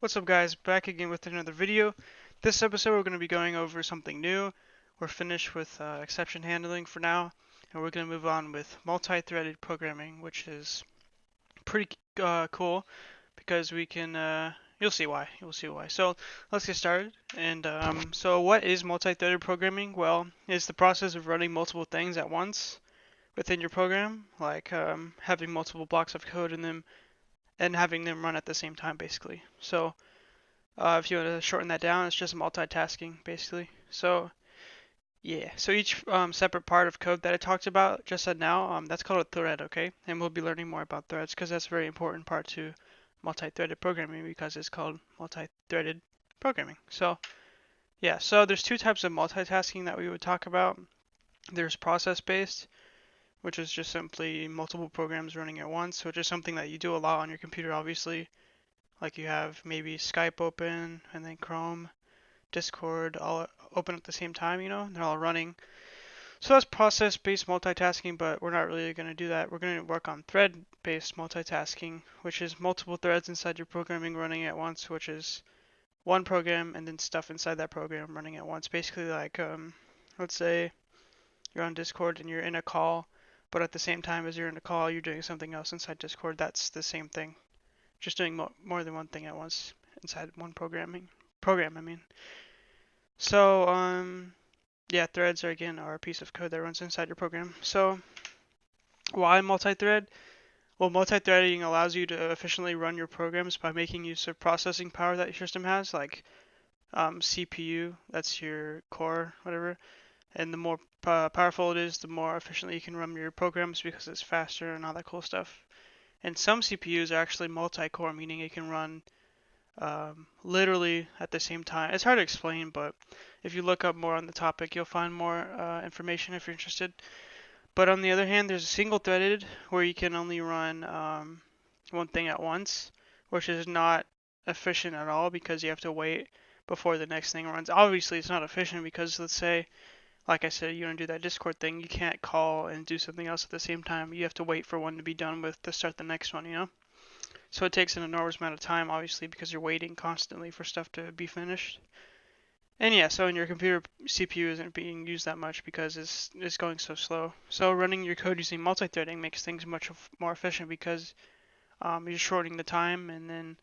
What's up guys, back again with another video. This episode we're going to be going over something new. We're finished with exception handling for now, and we're going to move on with multi-threaded programming, which is pretty cool because we can, you'll see why. So let's get started. And so what is multi-threaded programming? Well, it's the process of running multiple things at once within your program, like having multiple blocks of code in them and having them run at the same time basically. So if you want to shorten that down, it's just multitasking, basically. So, yeah. So each separate part of code that I talked about just said now, that's called a thread, okay? And we'll be learning more about threads because that's a very important part to multi-threaded programming because it's called multi-threaded programming. So, yeah. So there's two types of multitasking that we would talk about. There's process-based, which is just simply multiple programs running at once, which is something that you do a lot on your computer, obviously. Like you have maybe Skype open and then Chrome, Discord all open at the same time, they're all running. So that's process-based multitasking, but we're not really going to do that. We're going to work on thread-based multitasking, which is multiple threads inside your programming running at once, which is one program and then stuff inside that program running at once. Basically like, let's say you're on Discord and you're in a call, but at the same time as you're in a call, you're doing something else inside Discord. That's the same thing. Just doing more than one thing at once inside one program, I mean. So, yeah, threads are a piece of code that runs inside your program. So, why multi-thread? Well, multi-threading allows you to efficiently run your programs by making use of processing power that your system has, like CPU, that's your core, whatever. And the more powerful it is, the more efficiently you can run your programs because it's faster and all that cool stuff. And some CPUs are actually multi-core, meaning it can run literally at the same time. It's hard to explain, but if you look up more on the topic, you'll find more information if you're interested. But on the other hand, there's a single-threaded where you can only run one thing at once, which is not efficient at all because you have to wait before the next thing runs. Obviously, it's not efficient because let's say, like I said, you want to do that Discord thing, you can't call and do something else at the same time. You have to wait for one to be done with to start the next one. So it takes an enormous amount of time, obviously, because you're waiting constantly for stuff to be finished. And yeah, so in your computer, CPU isn't being used that much because it's going so slow. So running your code using multi-threading makes things much more efficient because you're shortening the time and then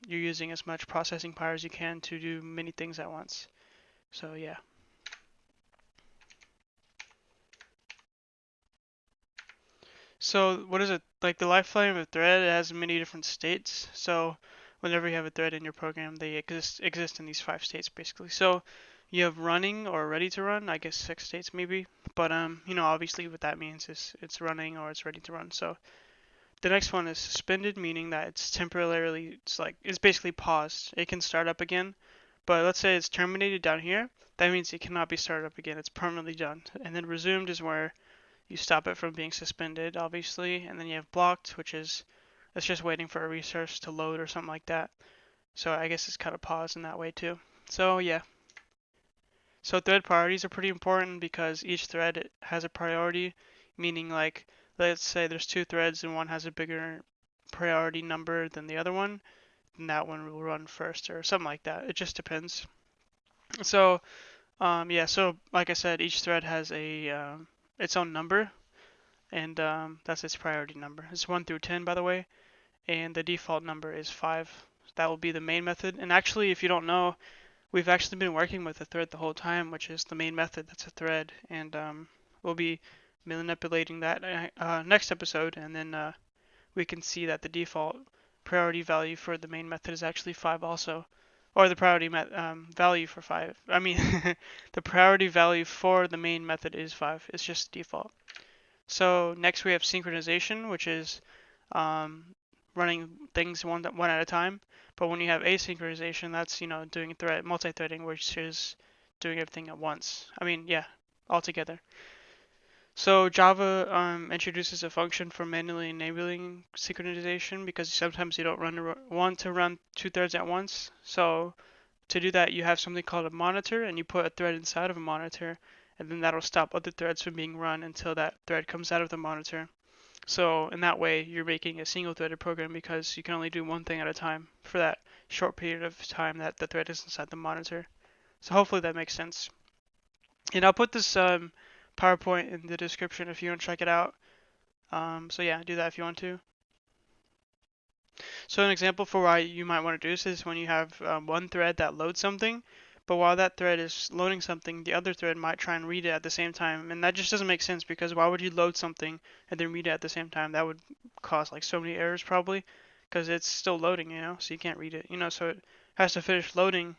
you're using as much processing power as you can to do many things at once. So yeah. So what is it? Like the lifetime of a thread, it has many different states. So whenever you have a thread in your program, they exist in these 5 states basically. So you have running or ready to run, I guess 6 states maybe. But obviously what that means is it's running or it's ready to run. So the next one is suspended, meaning that it's temporarily, it's basically paused. It can start up again, but let's say it's terminated down here. That means it cannot be started up again. It's permanently done. And then resumed is where you stop it from being suspended, obviously, and then you have blocked, which is it's just waiting for a resource to load or something like that. So I guess it's kind of paused in that way too. So yeah. So thread priorities are pretty important because each thread has a priority, meaning like let's say there's 2 threads and one has a bigger priority number than the other one, then that one will run first or something like that. It just depends. So yeah, so like I said, each thread has a its own number, and that's its priority number. It's 1 through 10, by the way, and the default number is 5. That will be the main method. And actually, if you don't know, we've actually been working with a thread the whole time, which is the main method. That's a thread, and we'll be manipulating that next episode, and then we can see that the default priority value for the main method is actually 5 also. Or the priority value for 5. I mean, the priority value for the main method is 5. It's just default. So next we have synchronization, which is running things one at a time. But when you have asynchronization, that's doing multi-threading, which is doing everything at once. I mean, yeah, all together. So Java introduces a function for manually enabling synchronization because sometimes you don't want to run 2 threads at once. So to do that, you have something called a monitor, and you put a thread inside of a monitor, and then that'll stop other threads from being run until that thread comes out of the monitor. So in that way, you're making a single threaded program because you can only do one thing at a time for that short period of time that the thread is inside the monitor. So hopefully that makes sense. And I'll put this PowerPoint in the description if you want to check it out. So yeah, do that if you want to. So an example for why you might want to do this is when you have one thread that loads something, but while that thread is loading something, the other thread might try and read it at the same time. And that just doesn't make sense because why would you load something and then read it at the same time? That would cause like so many errors probably because it's still loading, so you can't read it, so it has to finish loading.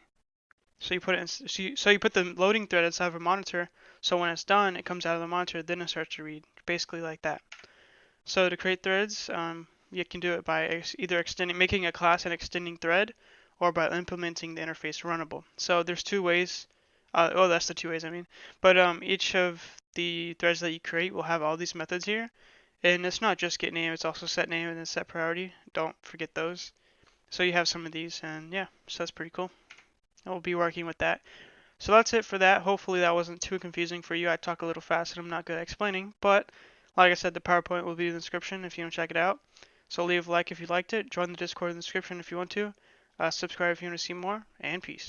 So you put it in, so you put the loading thread inside of a monitor. So when it's done, it comes out of the monitor, then it starts to read, basically like that. So to create threads, you can do it by either making a class and extending thread, or by implementing the interface runnable. So there's two ways. That's the two ways I mean. But each of the threads that you create will have all these methods here, and it's not just get name; it's also set name and then set priority. Don't forget those. So you have some of these, and yeah, so that's pretty cool. We'll be working with that. So that's it for that. Hopefully that wasn't too confusing for you. I talk a little fast and I'm not good at explaining, but like I said, the PowerPoint will be in the description if you want to check it out. So leave a like if you liked it, join the Discord in the description if you want to, subscribe if you want to see more, and peace.